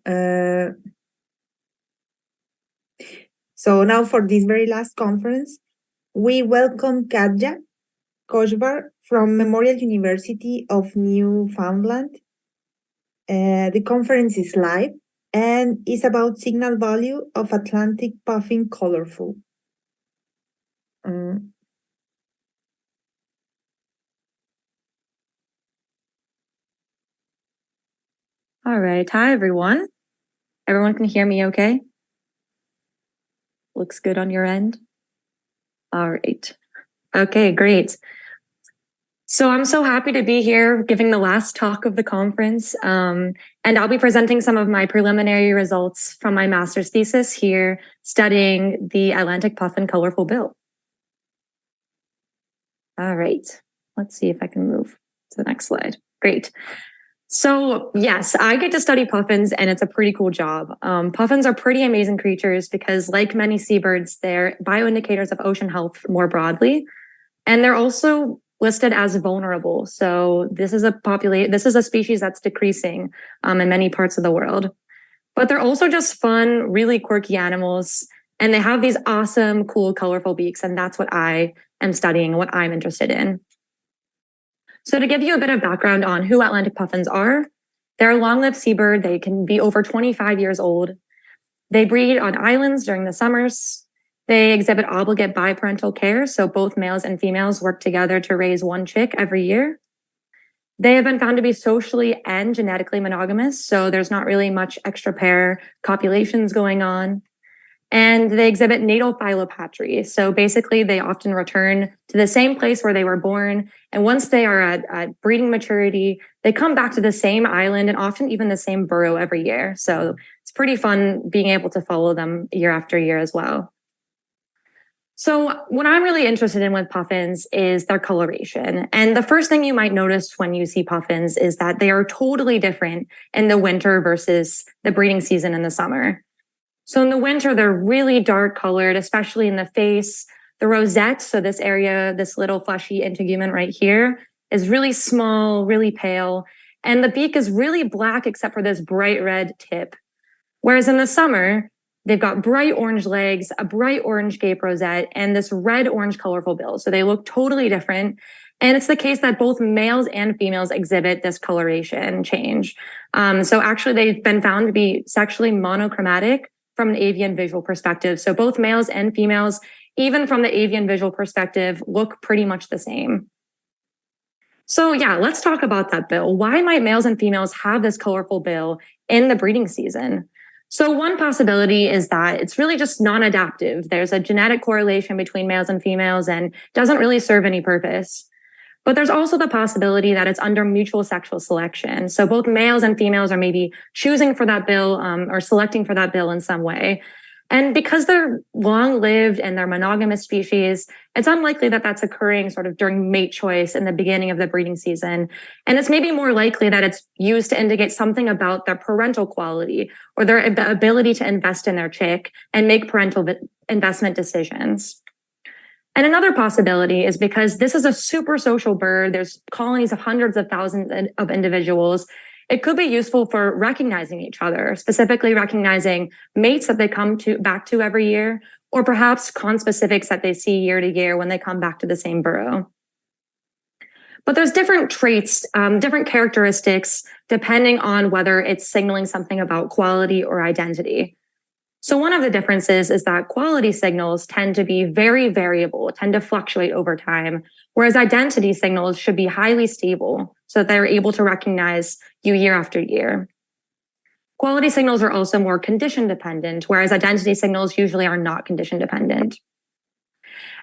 So now for this very last conference, we welcome Katja Kochvar from Memorial University of Newfoundland. The conference is live and is about signal value of Atlantic puffin colourful. All right. Hi, everyone. Everyone can hear me okay? Looks good on your end? All right. Okay, great. So I'm so happy to be here giving the last talk of the conference. And I'll be presenting some of my preliminary results from my master's thesis here, studying the Atlantic puffin colourful bill. All right. Let's see if I can move to the next slide. Great. So yes, I get to study puffins and it's a pretty cool job. Puffins are pretty amazing creatures because like many seabirds, they're bioindicators of ocean health more broadly. And they're also listed as vulnerable. So this is a species that's decreasing in many parts of the world. But they're also just fun, really quirky animals. And they have these awesome, cool, colorful beaks. And that's what I am studying, what I'm interested in. So to give you a bit of background on who Atlantic puffins are, they're a long-lived seabird. They can be over 25 years old. They breed on islands during the summers. They exhibit obligate bi-parental care, so both males and females work together to raise one chick every year. They have been found to be socially and genetically monogamous, so there's not really much extra pair copulations going on. And they exhibit natal philopatry. So basically, they often return to the same place where they were born. And once they are at breeding maturity, they come back to the same island and often even the same burrow every year. So it's pretty fun being able to follow them year after year as well. So what I'm really interested in with puffins is their coloration. And the first thing you might notice when you see puffins is that they are totally different in the winter versus the breeding season in the summer. So in the winter, they're really dark colored, especially in the face. The rosette, so this area, this little fleshy integument right here, is really small, really pale. And the beak is really black except for this bright red tip. Whereas in the summer, they've got bright orange legs, a bright orange gape rosette, and this red-orange colorful bill. So they look totally different. And it's the case that both males and females exhibit this coloration change. So actually, they've been found to be sexually monochromatic from an avian visual perspective. So both males and females, even from the avian visual perspective, look pretty much the same. So yeah, let's talk about that bill. Why might males and females have this colorful bill in the breeding season? So one possibility is that it's really just non-adaptive. There's a genetic correlation between males and females and doesn't really serve any purpose. But there's also the possibility that it's under mutual sexual selection. So both males and females are maybe choosing for that bill or selecting for that bill in some way. And because they're long-lived and they're monogamous species, it's unlikely that that's occurring sort of during mate choice in the beginning of the breeding season. And it's maybe more likely that it's used to indicate something about their parental quality or their ability to invest in their chick and make parental investment decisions. And another possibility is because this is a super social bird, there's colonies of hundreds of thousands of individuals. It could be useful for recognizing each other, specifically recognizing mates that they come back to every year, or perhaps conspecifics that they see year to year when they come back to the same burrow. But there's different traits, different characteristics, depending on whether it's signaling something about quality or identity. So one of the differences is that quality signals tend to be very variable, tend to fluctuate over time, whereas identity signals should be highly stable so that they're able to recognize you year after year. Quality signals are also more condition dependent, whereas identity signals usually are not condition dependent.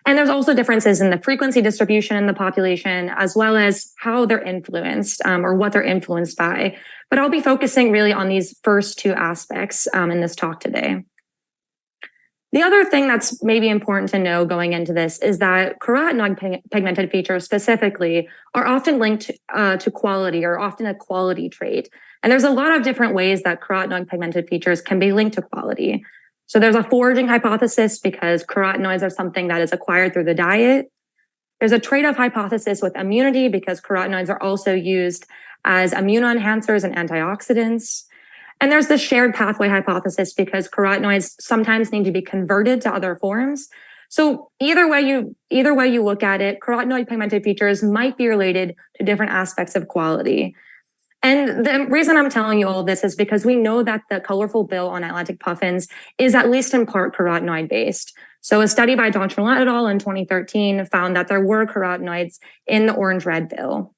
And there's also differences in the frequency distribution in the population, as well as how they're influenced or what they're influenced by. But I'll be focusing really on these first two aspects in this talk today. The other thing that's maybe important to know going into this is that carotenoid pigmented features specifically are often linked to quality or often a quality trait. And there's a lot of different ways that carotenoid pigmented features can be linked to quality. So there's a foraging hypothesis because carotenoids are something that is acquired through the diet. There's a trade-off hypothesis with immunity because carotenoids are also used as immunoenhancers and antioxidants. And there's the shared pathway hypothesis because carotenoids sometimes need to be converted to other forms. So either way you look at it, carotenoid pigmented features might be related to different aspects of quality. And the reason I'm telling you all this is because we know that the colorful bill on Atlantic puffins is at least in part carotenoid based. So a study by Dr. et al. In 2013 found that there were carotenoids in the orange-red bill.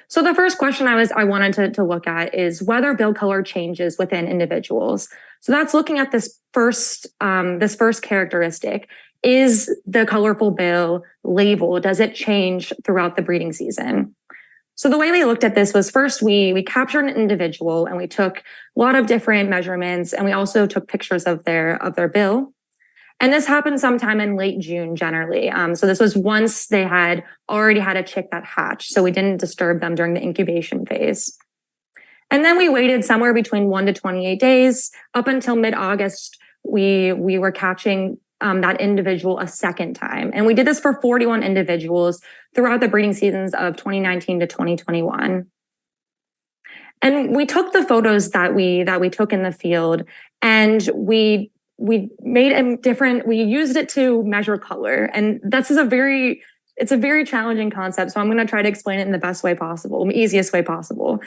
So the first question I wanted to look at is whether bill color changes within individuals. So that's looking at this first characteristic. Is the colorful bill label, does it change throughout the breeding season? So the way we looked at this was first we captured an individual and we took a lot of different measurements, and we also took pictures of their bill. And this happened sometime in late June generally. So this was once they had already had a chick that hatched, so we didn't disturb them during the incubation phase. And then we waited somewhere between 1 to 28 days up until mid-August. We were catching that individual a second time. And we did this for 41 individuals throughout the breeding seasons of 2019 to 2021. And we took the photos that we took in the field, and we made a different, we used it to measure color. And it's a very challenging concept. So I'm going to try to explain it in the best way possible, the easiest way possible.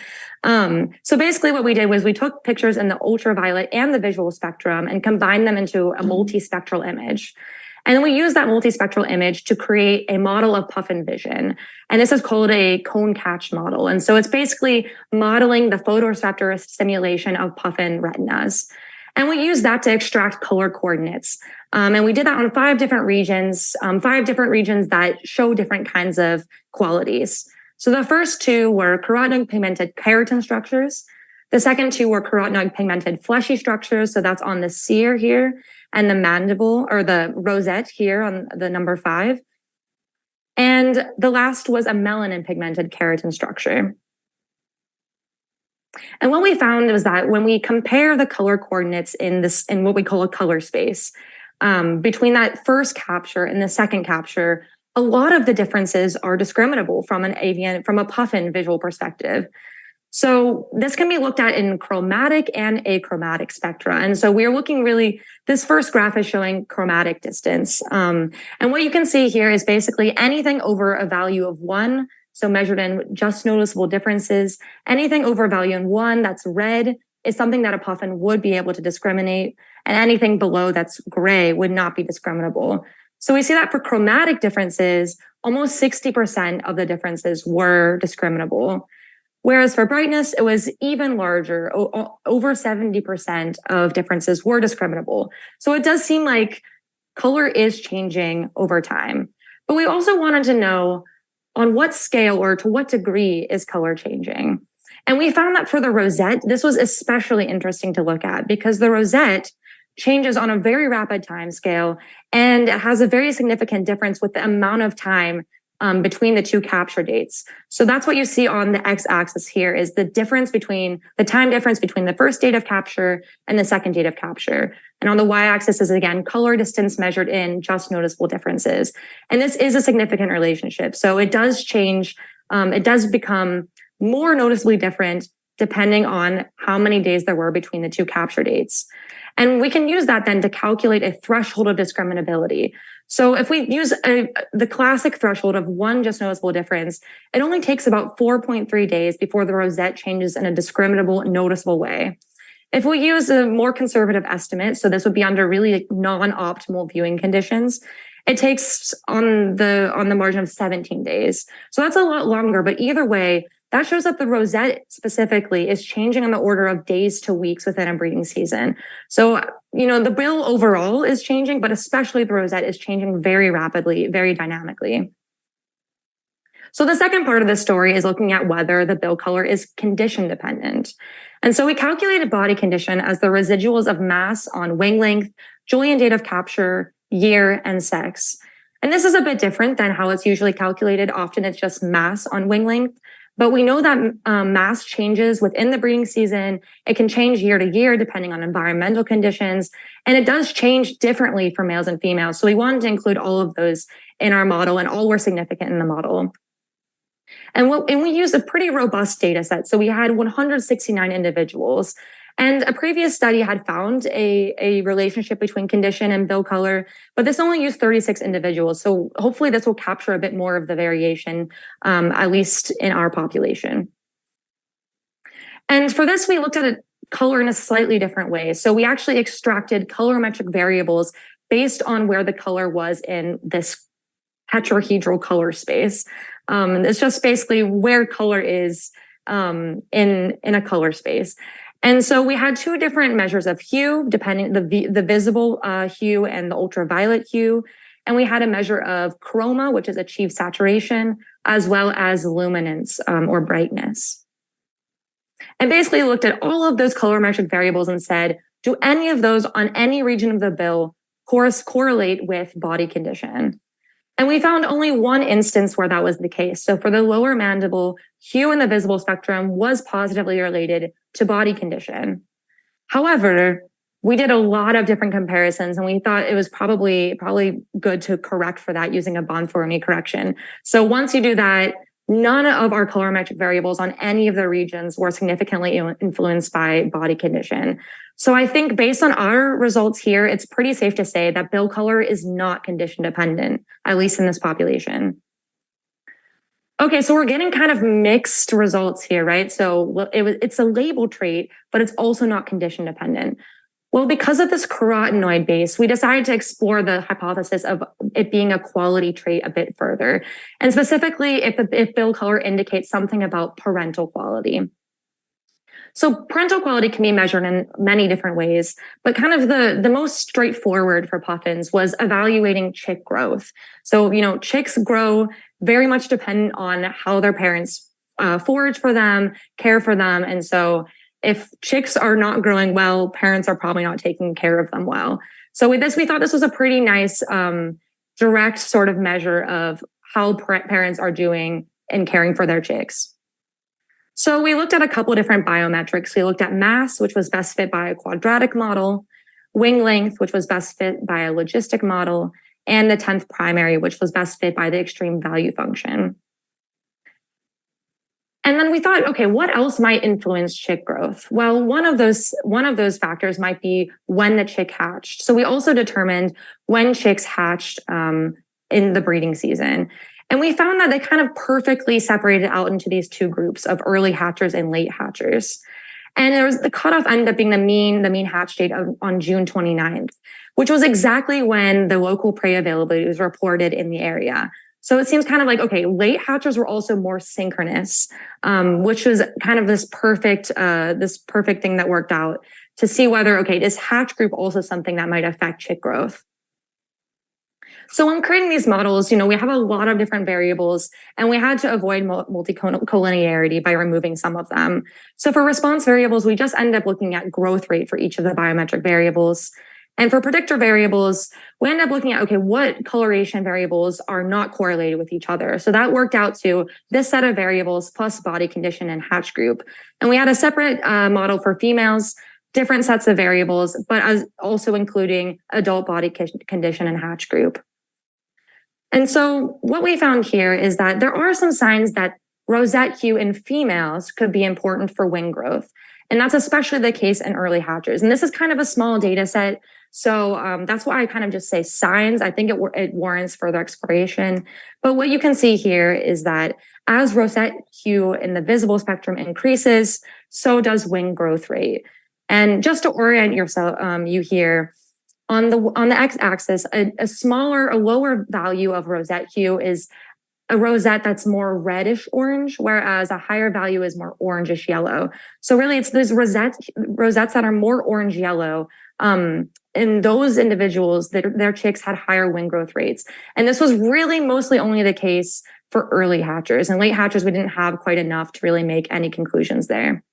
So basically what we did was we took pictures in the ultraviolet and the visual spectrum and combined them into a multispectral image. And then we used that multispectral image to create a model of puffin vision. And this is called a cone catch model. And so it's basically modeling the photoreceptor stimulation of puffin retinas. And we used that to extract color coordinates. And we did that on 5 different regions that show different kinds of qualities. So the first 2 were carotenoid pigmented keratin structures. The second 2 were carotenoid pigmented fleshy structures. So that's on the cere here, and the mandible or the rosette here on the number 5. And the last was a melanin pigmented keratin structure. And what we found was that when we compare the color coordinates in what we call a color space, between that first capture and the second capture, a lot of the differences are discriminable from a puffin visual perspective. So this can be looked at in chromatic and achromatic spectra. And so we're looking this first graph is showing chromatic distance. And what you can see here is basically anything over a value of 1, so measured in just noticeable differences. Anything over a value in 1 that's red is something that a puffin would be able to discriminate, and anything below that's gray would not be discriminable. So we see that for chromatic differences, almost 60% of the differences were discriminable. Whereas for brightness, it was even larger. Over 70% of differences were discriminable. So it does seem like color is changing over time. But we also wanted to know on what scale or to what degree is color changing. And we found that for the rosette, this was especially interesting to look at because the rosette changes on a very rapid time scale, and it has a very significant difference with the amount of time between the 2 capture dates. So that's what you see on the x-axis here is the time difference between the first date of capture and the second date of capture. And on the y-axis is again color distance measured in just noticeable differences. And this is a significant relationship. So it does change. It does become more noticeably different depending on how many days there were between the 2 capture dates. And we can use that then to calculate a threshold of discriminability. So if we use the classic threshold of 1 just noticeable difference, it only takes about 4.3 days before the rosette changes in a discriminable, noticeable way. If we use a more conservative estimate, so this would be under really non-optimal viewing conditions, it takes on the margin of 17 days. So that's a lot longer, but either way, that shows that the rosette specifically is changing on the order of days to weeks within a breeding season. So, the bill overall is changing, but especially the rosette is changing very rapidly, very dynamically. So the second part of the story is looking at whether the bill color is condition dependent. And so we calculated body condition as the residuals of mass on wing length, Julian date of capture, year, and sex. And this is a bit different than how it's usually calculated. Often it's just mass on wing length. But we know that mass changes within the breeding season. It can change year to year depending on environmental conditions. And it does change differently for males and females. So we wanted to include all of those in our model, and all were significant in the model. And we used a pretty robust data set. So we had 169 individuals. And a previous study had found a relationship between condition and bill color, but this only used 36 individuals. So hopefully this will capture a bit more of the variation, at least in our population. And for this, we looked at color in a slightly different way. So we actually extracted colorimetric variables based on where the color was in this tetrahedral color space. It's just basically where color is in a color space. And so we had two different measures of hue, depending the visible hue and the ultraviolet hue. And we had a measure of chroma, which is achieved saturation, as well as luminance or brightness. And basically looked at all of those colorimetric variables and said, do any of those on any region of the bill correlate with body condition? And we found only one instance where that was the case. So for the lower mandible, hue in the visible spectrum was positively related to body condition. However, we did a lot of different comparisons and we thought it was probably good to correct for that using a Bonfermi correction. So once you do that, none of our colorimetric variables on any of the regions were significantly influenced by body condition. So I think based on our results here, it's pretty safe to say that bill color is not condition dependent, at least in this population. Okay, so we're getting kind of mixed results here, right? So it's a label trait, but it's also not condition dependent. Well, because of this carotenoid base, we decided to explore the hypothesis of it being a quality trait a bit further. And specifically, if bill color indicates something about parental quality. So parental quality can be measured in many different ways, but kind of the most straightforward for puffins was evaluating chick growth. So, chicks grow very much dependent on how their parents forage for them, care for them. And so if chicks are not growing well, parents are probably not taking care of them well. So with this, we thought this was a pretty nice direct sort of measure of how parents are doing in caring for their chicks. So we looked at a couple of different biometrics. We looked at mass, which was best fit by a quadratic model, wing length, which was best fit by a logistic model, and the 10th primary, which was best fit by the extreme value function. And then we thought, okay, what else might influence chick growth? Well, one of those factors might be when the chick hatched. So we also determined when chicks hatched in the breeding season. And we found that they kind of perfectly separated out into these two groups of early hatchers and late hatchers. And the cutoff ended up being the mean hatch date on June 29th, which was exactly when the local prey availability was reported in the area. So it seems kind of like, okay, late hatchers were also more synchronous, which was kind of this perfect thing that worked out to see whether, okay, is hatch group also something that might affect chick growth? So when creating these models, we have a lot of different variables and we had to avoid multicollinearity by removing some of them. So for response variables, we just ended up looking at growth rate for each of the biometric variables. And for predictor variables, we end up looking at, okay, what coloration variables are not correlated with each other? So that worked out to this set of variables plus body condition and hatch group. And we had a separate model for females, different sets of variables, but as also including adult body condition and hatch group. And so what we found here is that there are some signs that rosette hue in females could be important for wing growth. And that's especially the case in early hatchers. And this is kind of a small data set. So that's why I kind of just say signs. I think it warrants further exploration. But what you can see here is that as rosette hue in the visible spectrum increases, so does wing growth rate. And just to orient yourself, you here, on the x-axis, a lower value of rosette hue is a rosette that's more reddish orange, whereas a higher value is more orangish yellow. So really it's those rosettes that are more orange yellow. In those individuals, their chicks had higher wing growth rates. And this was really mostly only the case for early hatchers. And late hatchers, we didn't have quite enough to really make any conclusions there.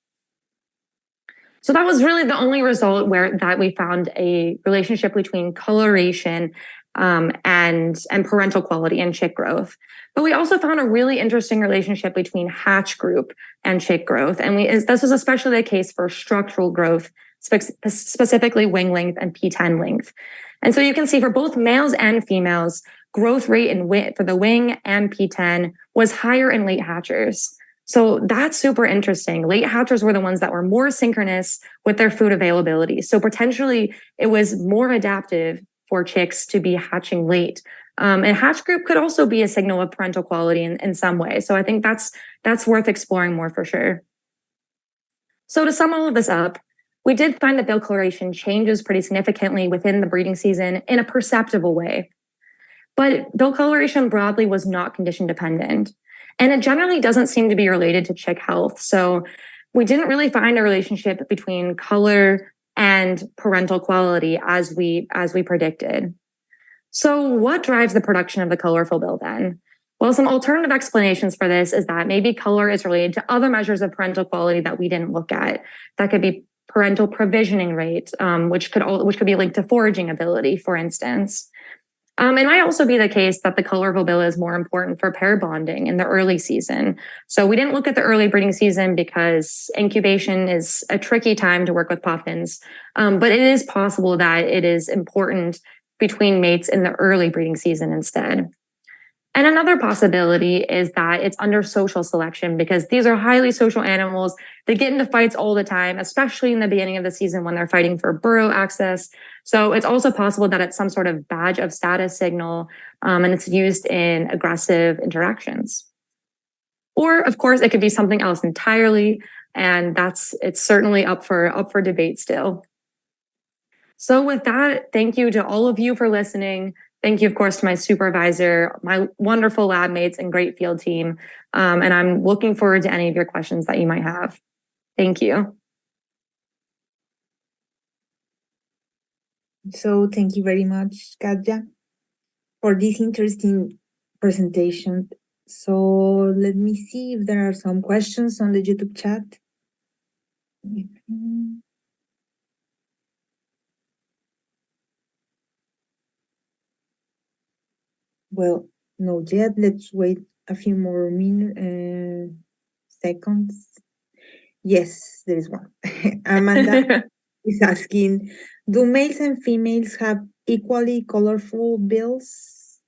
So that was really the only result that we found a relationship between coloration and parental quality and chick growth. But we also found a really interesting relationship between hatch group and chick growth. And this was especially the case for structural growth, specifically wing length and P10 length. And so you can see for both males and females, growth rate and width for the wing and P10 was higher in late hatchers. So that's super interesting. Late hatchers were the ones that were more synchronous with their food availability. So potentially it was more adaptive for chicks to be hatching late. And hatch group could also be a signal of parental quality in some way. So I think that's worth exploring more for sure. So to sum all of this up, we did find that bill coloration changes pretty significantly within the breeding season in a perceptible way. But bill coloration broadly was not condition dependent. And it generally doesn't seem to be related to chick health. So we didn't really find a relationship between color and parental quality as we predicted. So what drives the production of the colorful bill then? Well, some alternative explanations for this is that maybe color is related to other measures of parental quality that we didn't look at. That could be parental provisioning rate, which could be linked to foraging ability, for instance. It might also be the case that the colorful bill is more important for pair bonding in the early season. So we didn't look at the early breeding season because incubation is a tricky time to work with puffins. But it is possible that it is important between mates in the early breeding season instead. And another possibility is that it's under social selection because these are highly social animals. They get into fights all the time, especially in the beginning of the season when they're fighting for burrow access. So it's also possible that it's some sort of badge of status signal, and it's used in aggressive interactions. Or, of course, it could be something else entirely, and it's certainly up for debate still. So with that, thank you to all of you for listening. Thank you, of course, to my supervisor, my wonderful lab mates, and great field team. And I'm looking forward to any of your questions that you might have. Thank you. So thank you very much, Katja, for this interesting presentation. So let me see if there are some questions on the YouTube chat. Well, no yet. Let's wait a few more seconds. Yes, there is one. Amanda is asking, do males and females have equally colorful bills?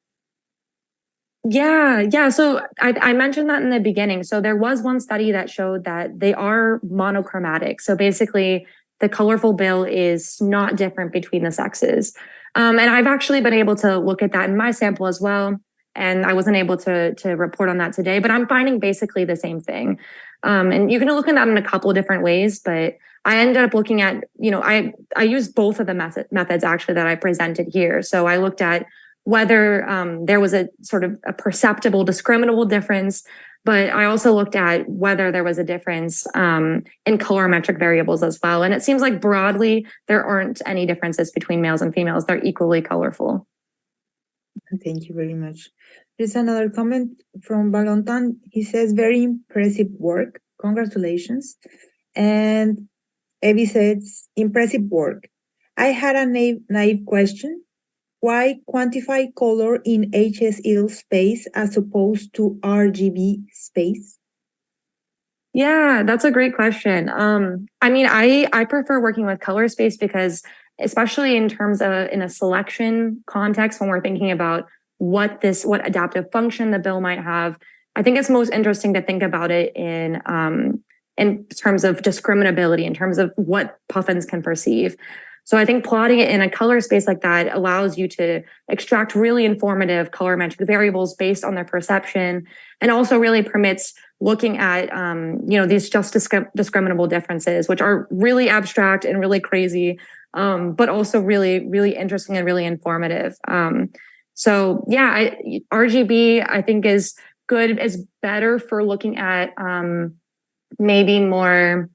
Yeah. So I mentioned that in the beginning. So there was one study that showed that they are monochromatic. So basically, the colorful bill is not different between the sexes. And I've actually been able to look at that in my sample as well. And I wasn't able to report on that today, but I'm finding basically the same thing. And you can look at that in a couple of different ways, but I ended up looking at, I used both of the methods actually that I presented here. So I looked at whether there was a sort of a perceptible, discriminable difference, but I also looked at whether there was a difference in colorimetric variables as well. And it seems like broadly, there aren't any differences between males and females. They're equally colorful. Thank you very much. There's another comment from Valentin. He says, very impressive work. Congratulations. And Evie says, impressive work. I had a naive question. Why quantify color in HSL space as opposed to RGB space? Yeah, that's a great question. I prefer working with color space because, especially in terms of in a selection context, when we're thinking about what adaptive function the bill might have, I think it's most interesting to think about it in terms of discriminability, in terms of what puffins can perceive. So I think plotting it in a color space like that allows you to extract really informative colorimetric variables based on their perception, and also really permits looking at these just discriminable differences, which are really abstract and really crazy, but also really, really interesting and really informative. RGB I think is good, is better for looking at maybe more,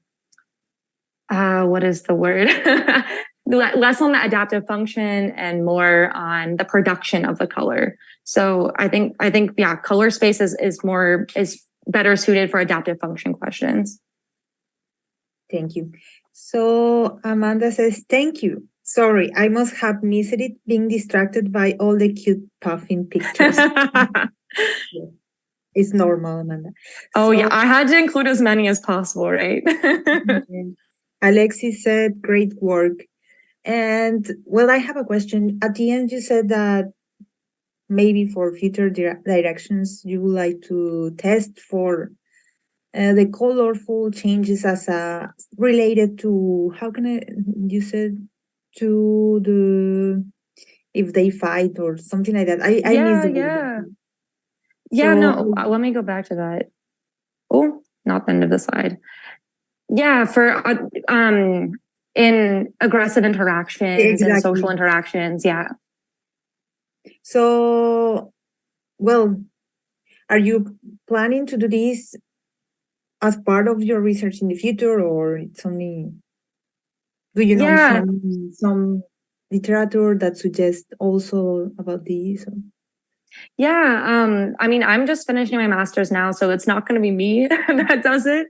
what is the word? Less on the adaptive function and more on the production of the color. So I think color space is better suited for adaptive function questions. Thank you. So Amanda says, thank you. Sorry, I must have missed it, being distracted by all the cute puffin pictures. It's normal, Amanda. Yeah, I had to include as many as possible, right? Alexis said, great work. And well, I have a question. At the end, you said that maybe for future directions you would like to test for the colorful changes as related to, how can you said, to the, if they fight or something like that. I missed the word. Yeah, no, let me go back to that. Oh, not the end of the slide. Yeah, for in aggressive interactions and social interactions, yeah. So, well, are you planning to do this as part of your research in the future, or it's only, do you know some literature that suggests also about this? Yeah, I mean, I'm just finishing my master's now, so it's not going to be me that does it.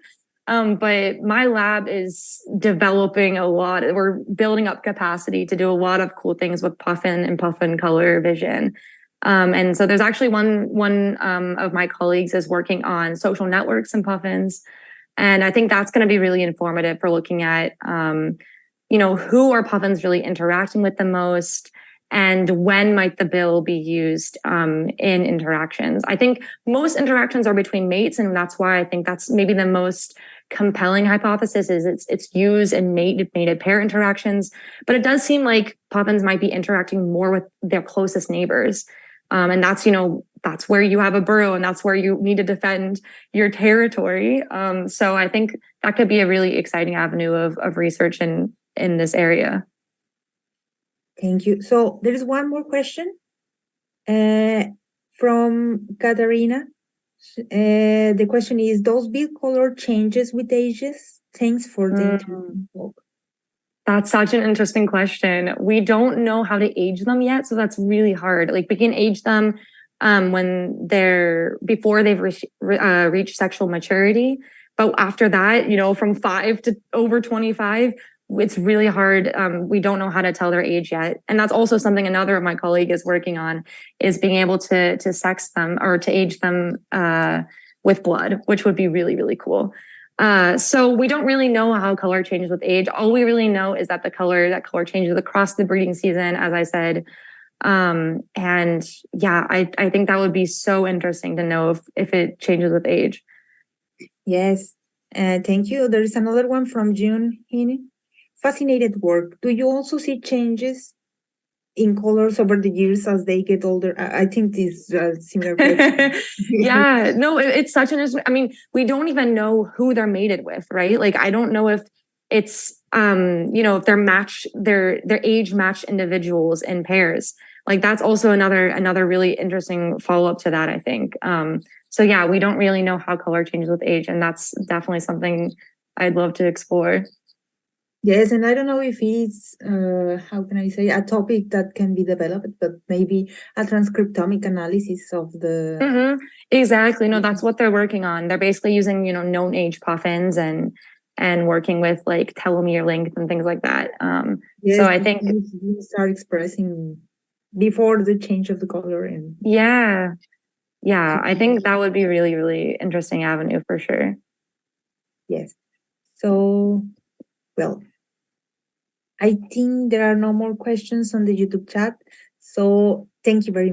But my lab is developing a lot. We're building up capacity to do a lot of cool things with puffin and puffin color vision. And so there's actually one of my colleagues is working on social networks and puffins. And I think that's going to be really informative for looking at, who are puffins really interacting with the most, and when might the bill be used in interactions. I think most interactions are between mates, and that's why I think that's maybe the most compelling hypothesis is it's used in mated pair interactions. But it does seem like puffins might be interacting more with their closest neighbors. And that's, that's where you have a burrow, and that's where you need to defend your territory. So I think that could be a really exciting avenue of research in this area. Thank you. So there is one more question from Katarina. The question is, does bill color changes with ages? Thanks for the interesting talk. That's such an interesting question. We don't know how to age them yet, so that's really hard. Like, we can age them when before they've reached sexual maturity, but after that, from 5 to over 25, it's really hard. We don't know how to tell their age yet, and that's also something another of my colleague is working on, is being able to sex them or to age them with blood, which would be really, really cool. So we don't really know how color changes with age. All we really know is that that color changes across the breeding season, as I said. And yeah, I think that would be so interesting to know if it changes with age. Yes. Thank you. There is another one from June Heaney. Fascinated work. Do you also see changes in colors over the years as they get older? I think this is a similar question. Yeah, no, it's such an interesting. I mean, we don't even know who they're mated with, right? Like, I don't know if it's if their age matched individuals in pairs. Like, that's also another really interesting follow-up to that, I think. So yeah, we don't really know how color changes with age, and that's definitely something I'd love to explore. Yes, and I don't know if it's, how can I say, a topic that can be developed, but maybe a transcriptomic analysis of the... Mm-hmm. Exactly. No, that's what they're working on. They're basically using, known age puffins and working with like telomere length and things like that. Yes, so I think we start expressing before the change of the color. And yeah, I think that would be really, really interesting avenue for sure. Yes. So, well, I think there are no more questions on the YouTube chat. So thank you very much.